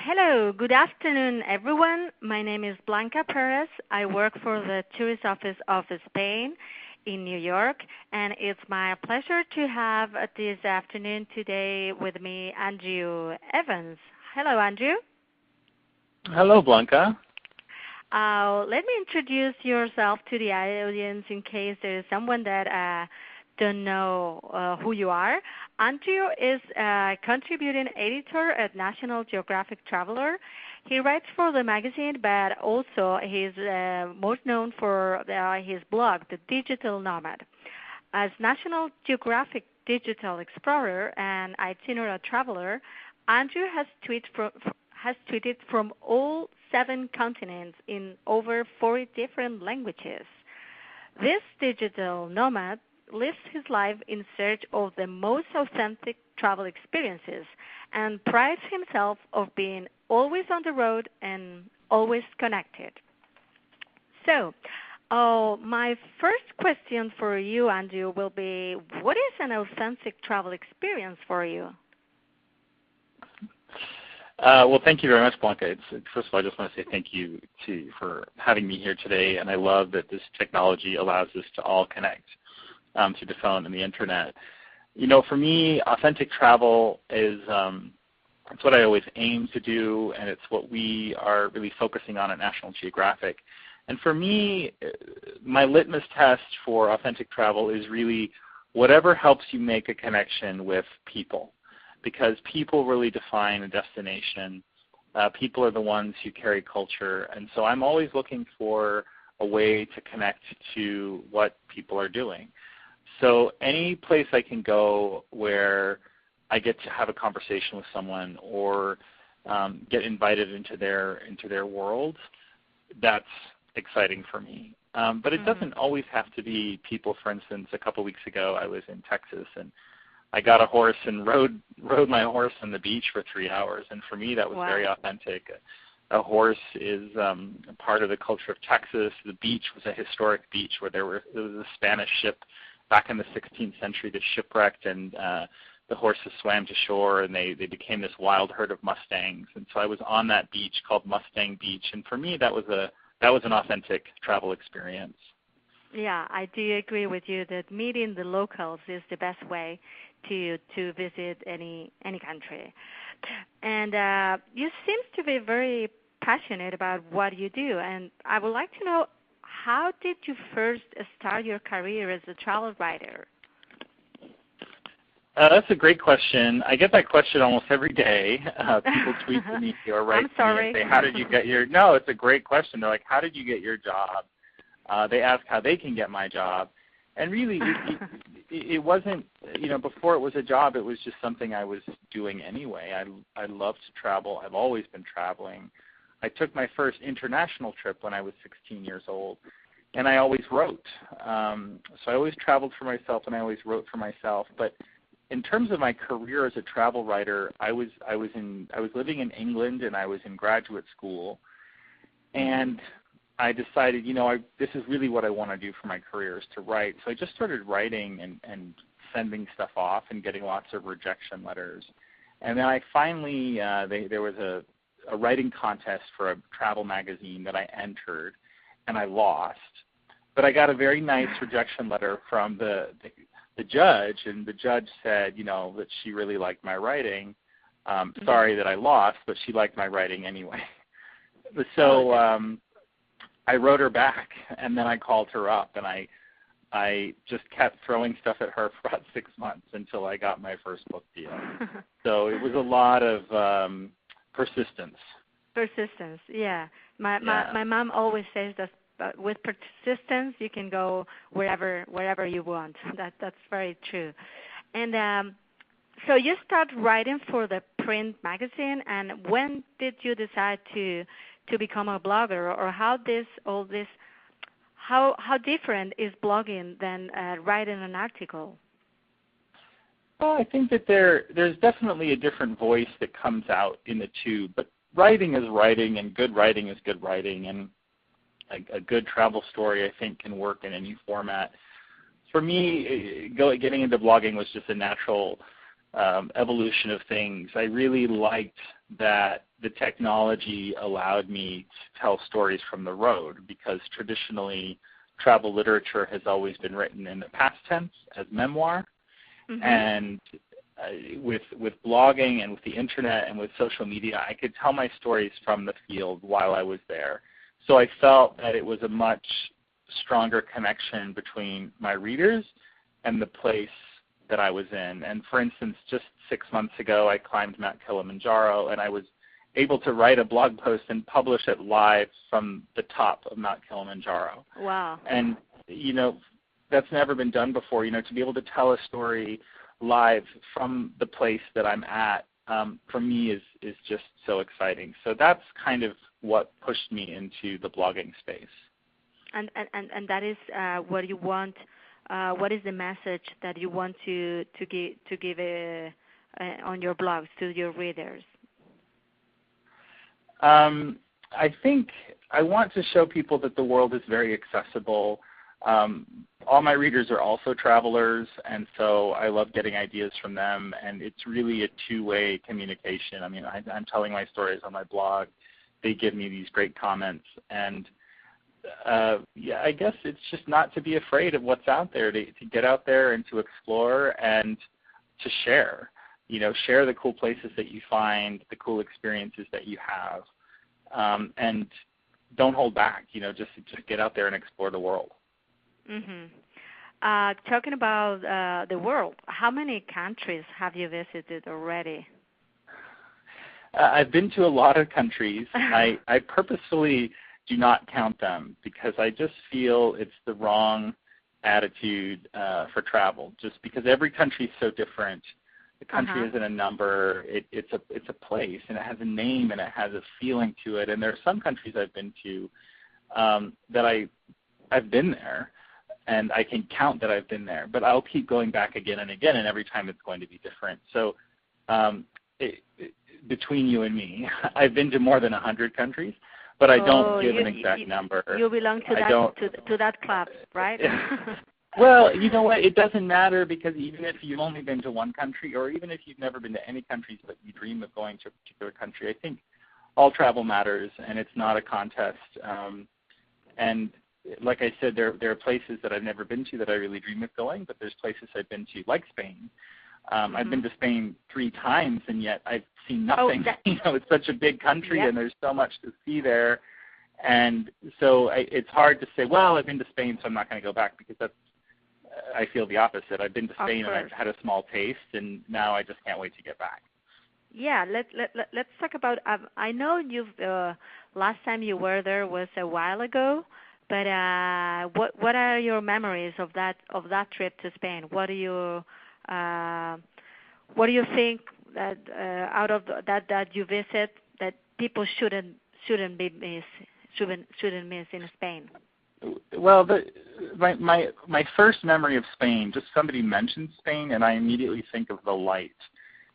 Hello, good afternoon, everyone. My name is Blanca Perez. I work for the Tourist Office of Spain in New York, and it's my pleasure to have this afternoon today with me Andrew Evans. Hello, Andrew. Hello, Blanca. Let me introduce yourself to the audience in case there is someone that don't know who you are. Andrew is a contributing editor at National Geographic Traveler. He writes for the magazine, but also he's most known for his blog, The Digital Nomad. As National Geographic Digital Explorer and itinerant traveler, Andrew has tweeted from all 7 continents in over 40 different languages. This digital nomad lives his life in search of the most authentic travel experiences and prides himself of being always on the road and always connected. So, my first question for you, Andrew, will be, what is an authentic travel experience for you? Well, thank you very much, Blanca. First of all, I just want to say thank you for having me here today, and I love that this technology allows us to all connect through the phone and the internet. You know, for me, authentic travel is it's what I always aim to do, and it's what we are really focusing on at National Geographic. And for me, my litmus test for authentic travel is really whatever helps you make a connection with people, because people really define a destination. People are the ones who carry culture, and so I'm always looking for a way to connect to what people are doing. So any place I can go where I get to have a conversation with someone or get invited into their world, that's exciting for me. But it doesn't always have to be people. For instance, a couple weeks ago I was in Texas, and I got a horse and rode my horse on the beach for 3 hours, and for me that was very authentic. A horse is a part of the culture of Texas. The beach was a historic beach where there was a Spanish ship back in the 16th century that shipwrecked, and the horses swam to shore, and they became this wild herd of Mustangs. And so I was on that beach called Mustang Beach, and for me that was an authentic travel experience. Yeah, I do agree with you that meeting the locals is the best way to visit any country. And you seem to be very passionate about what you do, and I would like to know, how did you first start your career as a travel writer? That's a great question. I get that question almost every day. People tweet to me or write to me and say, how did you get your... No, it's a great question. They're like, how did you get your job? They ask how they can get my job. And really, it wasn't, before it was a job, it was just something I was doing anyway. I love to travel. I've always been traveling. I took my first international trip when I was 16 years old, and I always wrote. So I always traveled for myself, and I always wrote for myself. But in terms of my career as a travel writer, I was living in England, and I was in graduate school, and I decided, this is really what I want to do for my career, is to write. So I just started writing and sending stuff off and getting lots of rejection letters. And then I finally, there was a writing contest for a travel magazine that I entered, and I lost. But I got a very nice rejection letter from the judge, and the judge said, that she really liked my writing. Sorry that I lost, but she liked my writing anyway. So I wrote her back, and then I called her up, and I just kept throwing stuff at her for about 6 months until I got my first book deal. So it was a lot of persistence. Persistence, yeah. My mom always says that with persistence you can go wherever you want. That's very true. And so you start writing for the print magazine, and when did you decide to become a blogger, or how different is blogging than writing an article? Well, I think that there's definitely a different voice that comes out in the two, but writing is writing, and good writing is good writing, and a good travel story, I think, can work in any format. For me, getting into blogging was just a natural evolution of things. I really liked that the technology allowed me to tell stories from the road, because traditionally travel literature has always been written in the past tense as memoir. Mm-hmm. And with blogging and with the internet and with social media, I could tell my stories from the field while I was there. So I felt that it was a much stronger connection between my readers and the place that I was in. And for instance, just 6 months ago, I climbed Mount Kilimanjaro, and I was able to write a blog post and publish it live from the top of Mount Kilimanjaro. Wow. And, that's never been done before, to be able to tell a story live from the place that I'm at, for me is just so exciting. So that's kind of what pushed me into the blogging space. And that is what you want. What is the message that you want to give on your blogs to your readers? I think I want to show people that the world is very accessible. All my readers are also travelers, and so I love getting ideas from them, and it's really a two-way communication. I mean, I'm telling my stories on my blog. They give me these great comments, and I guess it's just not to be afraid of what's out there, to get out there and to explore and to share. Share the cool places that you find, the cool experiences that you have, and don't hold back. Just get out there and explore the world. Mm-hmm. Talking about the world, how many countries have you visited already? I've been to a lot of countries. I purposefully do not count them because I just feel it's the wrong attitude for travel, just because every country is so different. The country isn't a number. It's a place, and it has a name, and it has a feeling to it. And there are some countries I've been to that I've been there, and I can count that I've been there. But I'll keep going back again and again, and every time it's going to be different. So between you and me, I've been to more than 100 countries, but I don't give an exact number. You belong to that club, right? Well, you know what? It doesn't matter, because even if you've only been to one country, or even if you've never been to any countries but you dream of going to a particular country, I think all travel matters, and it's not a contest. And like I said, there are places that I've never been to that I really dream of going, but there's places I've been to, like Spain. I've been to Spain 3 times, and yet I've seen nothing. It's such a big country, and there's so much to see there. And so it's hard to say, well, I've been to Spain, so I'm not going to go back, because I feel the opposite. I've been to Spain, and I've had a small taste, and now I just can't wait to get back. Yeah, let's talk about. I know you've last time you were there was a while ago, but what are your memories of that trip to Spain? What do you think that out of that you visit that people shouldn't miss in Spain? Well, my first memory of Spain, just somebody mentioned Spain, and I immediately think of the light.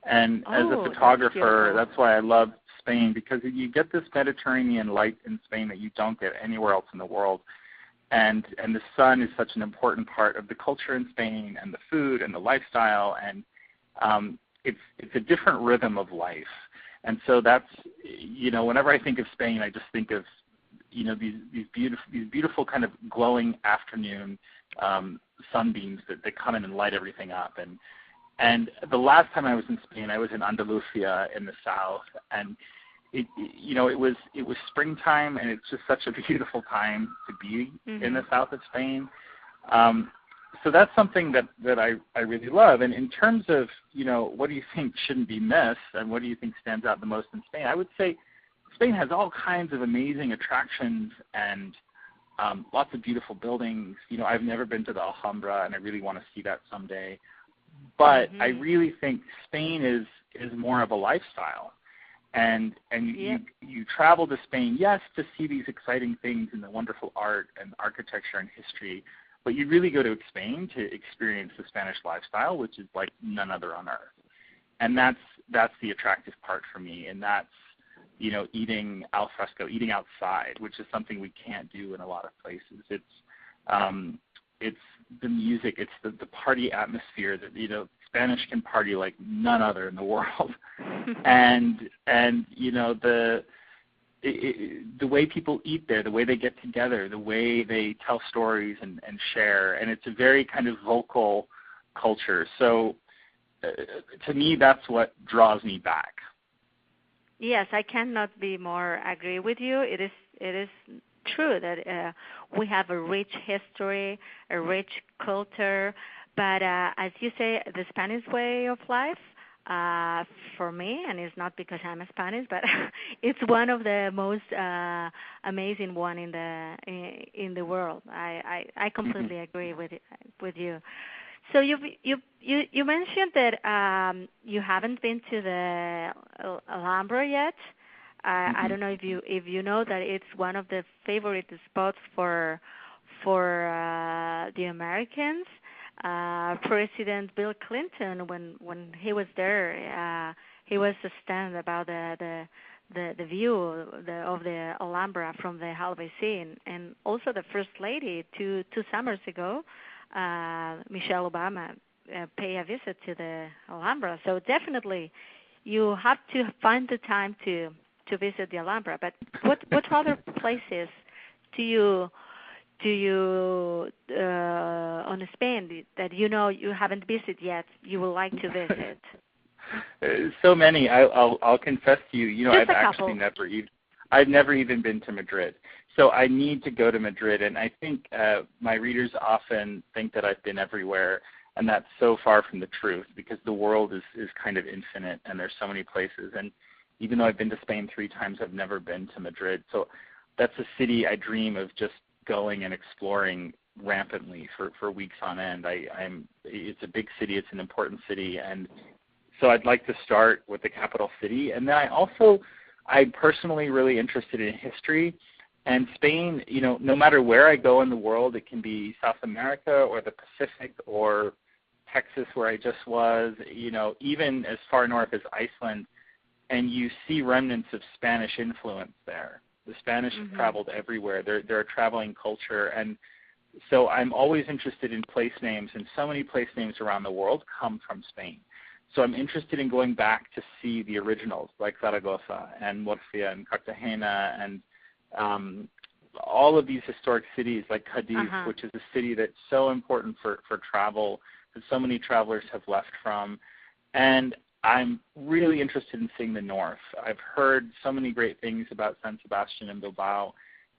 And as a photographer, that's why I love Spain, because you get this Mediterranean light in Spain that you don't get anywhere else in the world. And the sun is such an important part of the culture in Spain, and the food and the lifestyle, and it's a different rhythm of life. And so that's, whenever I think of Spain, I just think of these beautiful kind of glowing afternoon sunbeams that come in and light everything up. And the last time I was in Spain, I was in Andalusia in the south, and it was springtime, and it's just such a beautiful time to be in the south of Spain. So that's something that I really love. And in terms of what do you think shouldn't be missed, and what do you think stands out the most in Spain, I would say Spain has all kinds of amazing attractions and lots of beautiful buildings. I've never been to the Alhambra, and I really want to see that someday. But I really think Spain is more of a lifestyle. And you travel to Spain, yes, to see these exciting things and the wonderful art and architecture and history, but you really go to Spain to experience the Spanish lifestyle, which is like none other on earth. And that's the attractive part for me, and that's eating al fresco, eating outside, which is something we can't do in a lot of places. It's the music, it's the party atmosphere that Spanish can party like none other in the world. and the way people eat there, the way they get together, the way they tell stories and share, and it's a very kind of vocal culture. So to me, that's what draws me back. Yes, I cannot be more agree with you. It is true that we have a rich history, a rich culture, but as you say, the Spanish way of life, for me, and it's not because I'm a Spanish, but it's one of the most amazing one in the world. I completely agree with you. So you mentioned that you haven't been to the Alhambra yet. I don't know if you know that it's one of the favorite spots for the Americans. President Bill Clinton, when he was there, he was astounded about the view of the Alhambra from the hallway scene, and also the First Lady two summers ago, Michelle Obama, pay a visit to the Alhambra. So definitely, you have to find the time to visit the Alhambra. But what other places do you on Spain that you haven't visited yet you would like to visit? So many. I'll confess to you. Just I've never even been to Madrid. So I need to go to Madrid, and I think my readers often think that I've been everywhere, and that's so far from the truth because the world is kind of infinite, and there's so many places. And even though I've been to Spain 3 times, I've never been to Madrid. So that's a city I dream of just going and exploring rampantly for weeks on end. It's a big city. It's an important city, and so I'd like to start with the capital city. And then I'm personally really interested in history. And Spain, no matter where I go in the world, it can be South America or the Pacific or Texas where I just was, even as far north as Iceland, and you see remnants of Spanish influence there. The Spanish have traveled everywhere. They're a traveling culture. And so I'm always interested in place names, and so many place names around the world come from Spain. So I'm interested in going back to see the originals like Zaragoza and Murcia and Cartagena and all of these historic cities like Cadiz, which is a city that's so important for travel, that so many travelers have left from. And I'm really interested in seeing the north. I've heard so many great things about San Sebastian and Bilbao,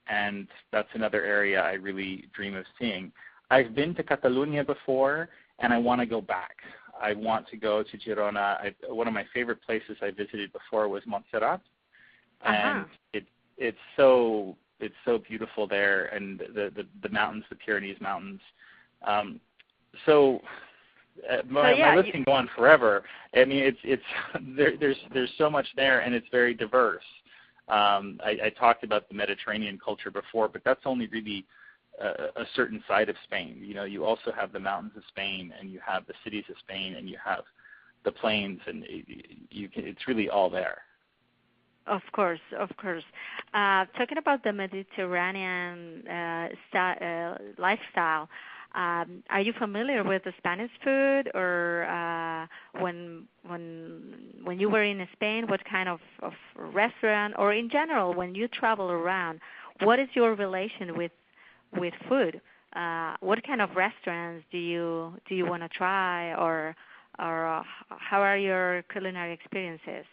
and that's another area I really dream of seeing. I've been to Catalonia before, and I want to go back. I want to go to Girona. One of my favorite places I visited before was Montserrat, and it's so beautiful there, and the mountains, the Pyrenees Mountains. My list can go on forever. I mean, there's so much there, and it's very diverse. I talked about the Mediterranean culture before, but that's only really a certain side of Spain. You also have the mountains of Spain, and you have the cities of Spain, and you have the plains, and it's really all there. Of course. Talking about the Mediterranean lifestyle, are you familiar with the Spanish food, or when you were in Spain, what kind of restaurant, or in general when you travel around, what is your relation with food? What kind of restaurants do you want to try, or how are your culinary experiences?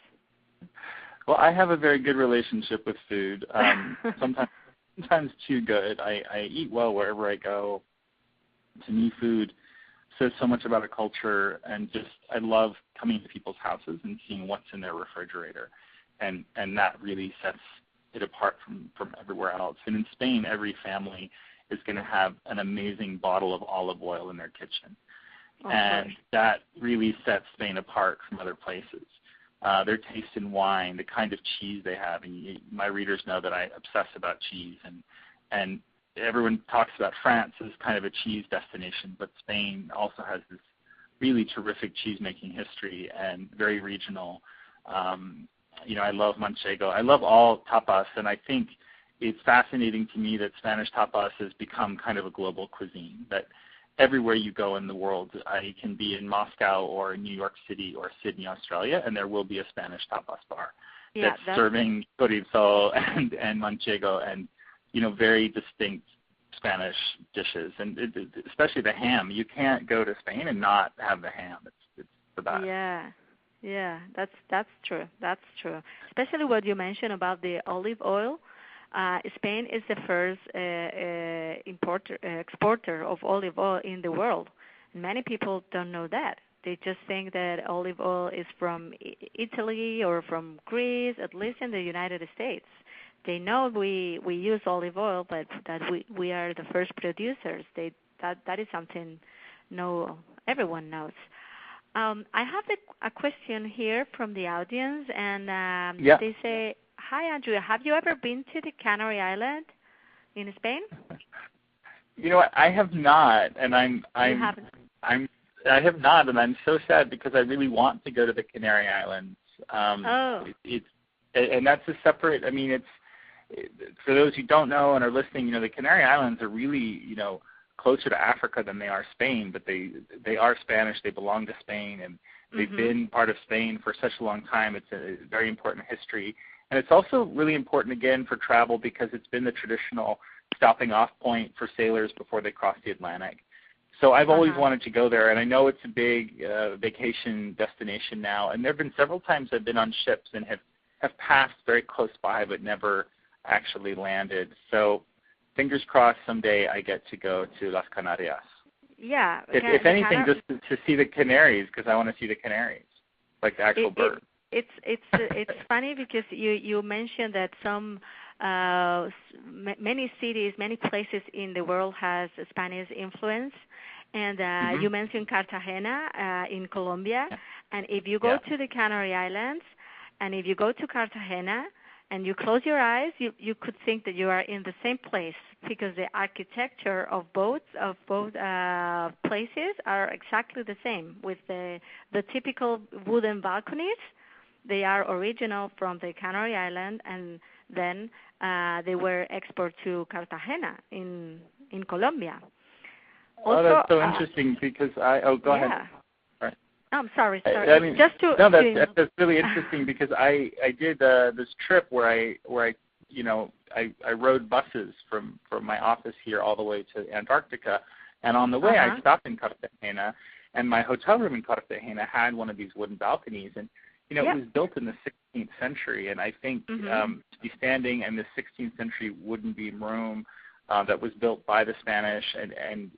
Well, I have a very good relationship with food. Sometimes too good. I eat well wherever I go. To me, food says so much about a culture, and I love coming to people's houses and seeing what's in their refrigerator, and that really sets it apart from everywhere else. And in Spain, every family is going to have an amazing bottle of olive oil in their kitchen, and that really sets Spain apart from other places. Their taste in wine, the kind of cheese they have, and my readers know that I obsess about cheese, and everyone talks about France as kind of a cheese destination, but Spain also has this really terrific cheese-making history and very regional. I love manchego. I love all tapas, and I think it's fascinating to me that Spanish tapas has become kind of a global cuisine, that everywhere you go in the world. I can be in Moscow or New York City or Sydney, Australia, and there will be a Spanish tapas bar that's serving chorizo and manchego and, very distinct Spanish dishes, and especially the ham. You can't go to Spain and not have the ham. It's the best. Yeah, that's true. That's true. Especially what you mentioned about the olive oil. Spain is the first exporter of olive oil in the world. Many people don't know that. They just think that olive oil is from Italy or from Greece, at least in the United States. They know we use olive oil, but that we are the first producers. That is something everyone knows. I have a question here from the audience, and they say, "Hi, Andrea. Have you ever been to the Canary Island in Spain?" You know what? I have not, and You haven't? I have not, and I'm so sad because I really want to go to the Canary Islands. And that's a separate. I mean, for those who don't know and are listening, the Canary Islands are really, closer to Africa than they are Spain, but they are Spanish. They belong to Spain, and they've been part of Spain for such a long time. It's a very important history. And it's also really important, again, for travel because it's been the traditional stopping off point for sailors before they cross the Atlantic. So I've always wanted to go there, and I know it's a big vacation destination now. And there have been several times I've been on ships and have passed very close by but never actually landed. So fingers crossed someday I get to go to Las Canarias. Yeah. If anything, just to see the canaries, because I want to see the canaries, like the actual bird. It's funny because you mentioned that some many cities, many places in the world has Spanish influence, and you mentioned Cartagena in Colombia, and if you go to the Canary Islands, and if you go to Cartagena and you close your eyes, you could think that you are in the same place because the architecture of both places are exactly the same with the typical wooden balconies. They are original from the Canary Island, and then they were exported to Cartagena in Colombia. Also, that's so interesting because go ahead. Right. I'm sorry. I mean, that's really interesting because I did this trip where I rode buses from my office here all the way to Antarctica, and on the way I stopped in Cartagena, and my hotel room in Cartagena had one of these wooden balconies, and it was built in the 16th century, and I think to be standing in the 16th century wooden beam room that was built by the Spanish, and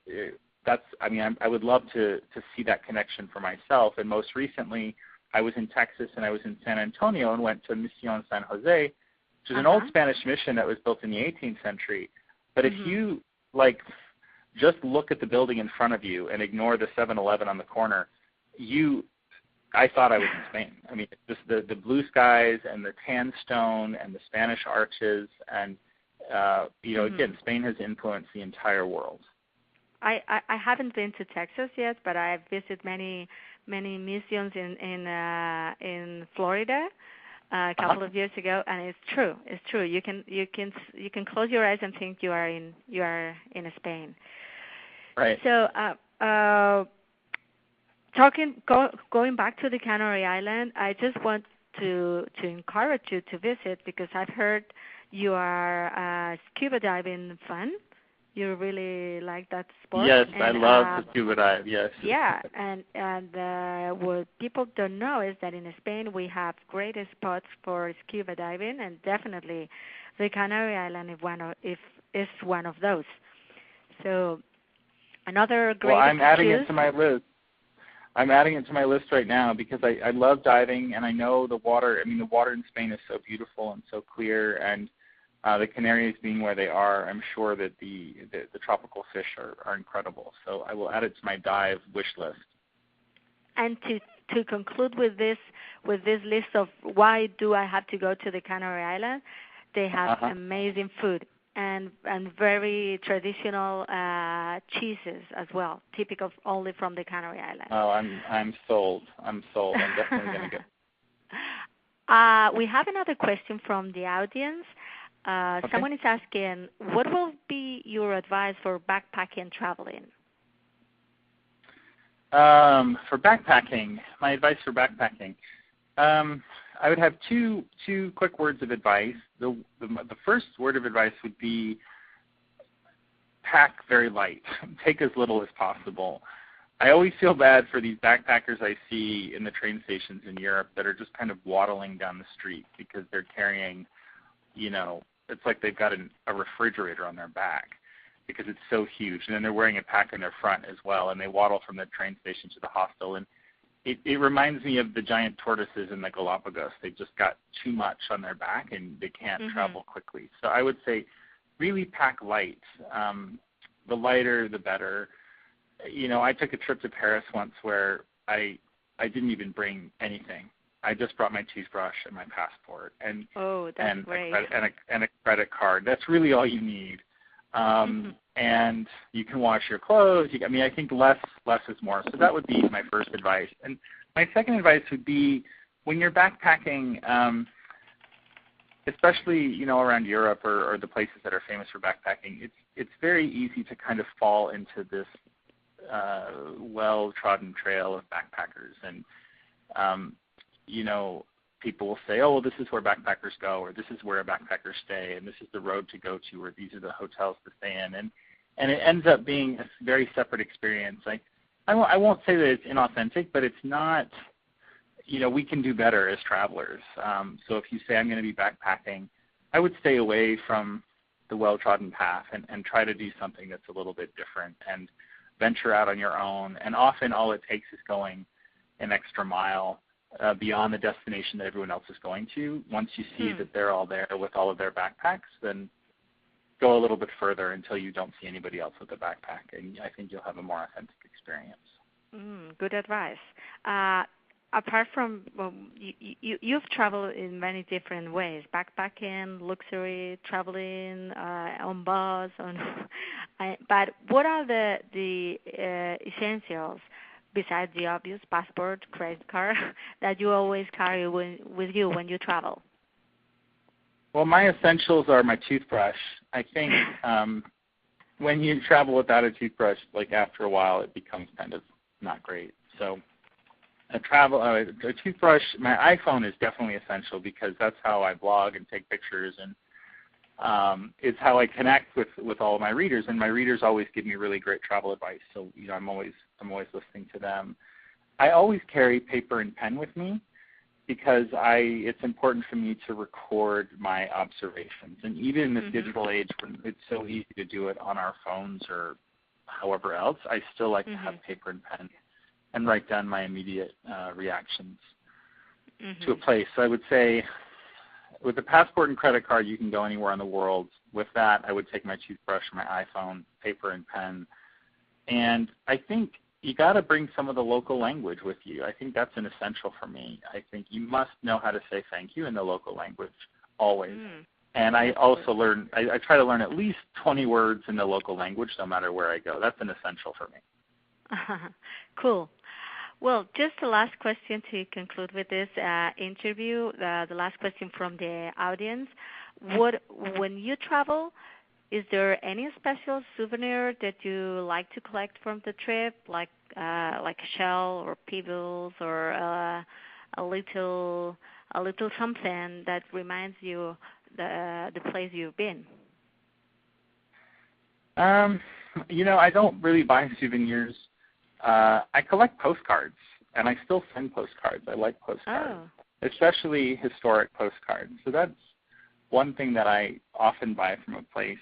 that's, I would love to see that connection for myself. And most recently, I was in Texas and I was in San Antonio and went to Mission San Jose, which is an old Spanish mission that was built in the 18th century. But if you just look at the building in front of you and ignore the 7-Eleven on the corner, I thought I was in Spain. I mean, just the blue skies and the tan stone and the Spanish arches, and again, Spain has influenced the entire world. I haven't been to Texas yet, but I've visited many museums in Florida a couple of years ago, and it's true. It's true. You can close your eyes and think you are in Spain. Right. So going back to the Canary Island, I just want to encourage you to visit because I've heard you are scuba diving fan. You really like that sport. Yes, and I love to scuba dive. Yes. Yeah, and what people don't know is that in Spain we have great spots for scuba diving, and definitely the Canary Island is one of those. So another great. Well, I'm adding it to my list. I'm adding it to my list right now because I love diving, and I know the water. I mean, the water in Spain is so beautiful and so clear, and the Canaries being where they are, I'm sure that the tropical fish are incredible. So I will add it to my dive wish list. And to conclude with this list of why do I have to go to the Canary Islands, they have amazing food and very traditional cheeses as well, typical only from the Canary Islands. Oh, I'm sold. I'm definitely going to go. We have another question from the audience. Someone is asking, what will be your advice for backpacking and traveling? For backpacking, my advice for backpacking, I would have two quick words of advice. The first word of advice would be pack very light. Take as little as possible. I always feel bad for these backpackers I see in the train stations in Europe that are just kind of waddling down the street because they're carrying, it's like they've got a refrigerator on their back because it's so huge. And then they're wearing a pack on their front as well, and they waddle from the train station to the hostel. And it reminds me of the giant tortoises in the Galapagos. They've just got too much on their back, and they can't travel quickly. So I would say really pack light. The lighter, the better. I took a trip to Paris once where I didn't even bring anything. I just brought my toothbrush and my passport and great. A credit card. That's really all you need. And you can wash your clothes. I think less is more. So that would be my first advice. And my second advice would be when you're backpacking, especially around Europe or the places that are famous for backpacking, it's very easy to kind of fall into this well-trodden trail of backpackers. And people will say, oh, well, this is where backpackers go, or this is where backpackers stay, and this is the road to go to, or these are the hotels to stay in. And it ends up being a very separate experience. I won't say that it's inauthentic, but it's not, we can do better as travelers. So if you say I'm going to be backpacking, I would stay away from the well-trodden path and try to do something that's a little bit different and venture out on your own. And often all it takes is going an extra mile beyond the destination that everyone else is going to. Once you see that they're all there with all of their backpacks, then go a little bit further until you don't see anybody else with a backpack, and I think you'll have a more authentic experience. Good advice. Apart from, you've traveled in many different ways, backpacking, luxury, traveling on bus, but what are the essentials besides the obvious passport, credit card, that you always carry with you when you travel? Well, my essentials are my toothbrush. I think when you travel without a toothbrush, after a while, it becomes kind of not great. So a toothbrush, my iPhone is definitely essential because that's how I blog and take pictures, and it's how I connect with all of my readers. And my readers always give me really great travel advice, so I'm always listening to them. I always carry paper and pen with me because it's important for me to record my observations. And even in this digital age when it's so easy to do it on our phones or however else, I still like to have paper and pen and write down my immediate reactions to a place. So I would say with a passport and credit card, you can go anywhere in the world. With that, I would take my toothbrush, my iPhone, paper and pen. And I think you got to bring some of the local language with you. I think that's an essential for me. I think you must know how to say thank you in the local language always. And I also I try to learn at least 20 words in the local language no matter where I go. That's an essential for me. Cool. Well, just the last question to conclude with this interview, the last question from the audience. When you travel, is there any special souvenir that you like to collect from the trip, like a shell or pebbles or a little something that reminds you the place you've been? I don't really buy souvenirs. I collect postcards, and I still send postcards. I like postcards, especially historic postcards. So that's one thing that I often buy from a place.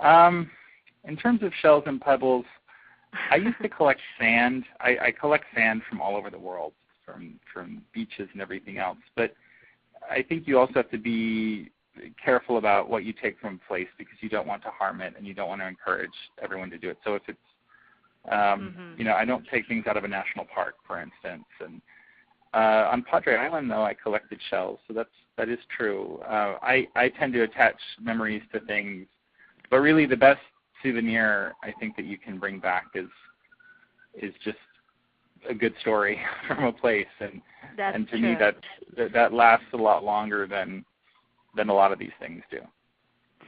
In terms of shells and pebbles, I used to collect sand. I collect sand from all over the world, from beaches and everything else. But I think you also have to be careful about what you take from a place because you don't want to harm it and you don't want to encourage everyone to do it. So if it's I don't take things out of a national park, for instance. And on Padre Island, though, I collected shells, so that is true. I tend to attach memories to things, but really the best souvenir I think that you can bring back is just a good story from a place, and to me that lasts a lot longer than a lot of these things do.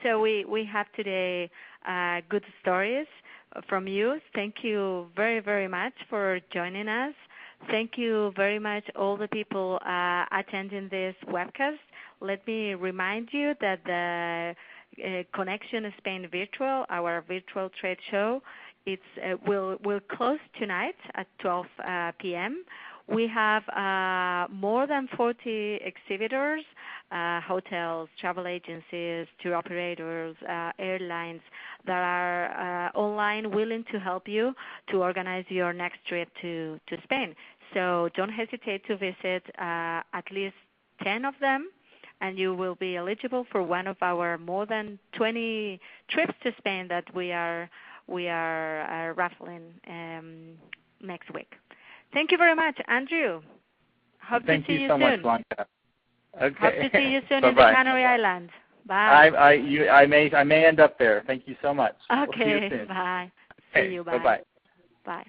So we have today good stories from you. Thank you very, very much for joining us. Thank you very much, all the people attending this webcast. Let me remind you that the Connection Spain Virtual, our virtual trade show, will close tonight at 12 p.m. We have more than 40 exhibitors, hotels, travel agencies, tour operators, airlines that are online willing to help you to organize your next trip to Spain. So don't hesitate to visit at least 10 of them, and you will be eligible for one of our more than 20 trips to Spain that we are raffling next week. Thank you very much, Andrew. Hope to see you soon. Thank you so much, Blanca. Okay. Hope to see you soon in the Canary Islands. Bye. I may end up there. Thank you so much. Okay. We'll see you soon. Bye. Okay. See you. Bye. Bye-bye. Bye.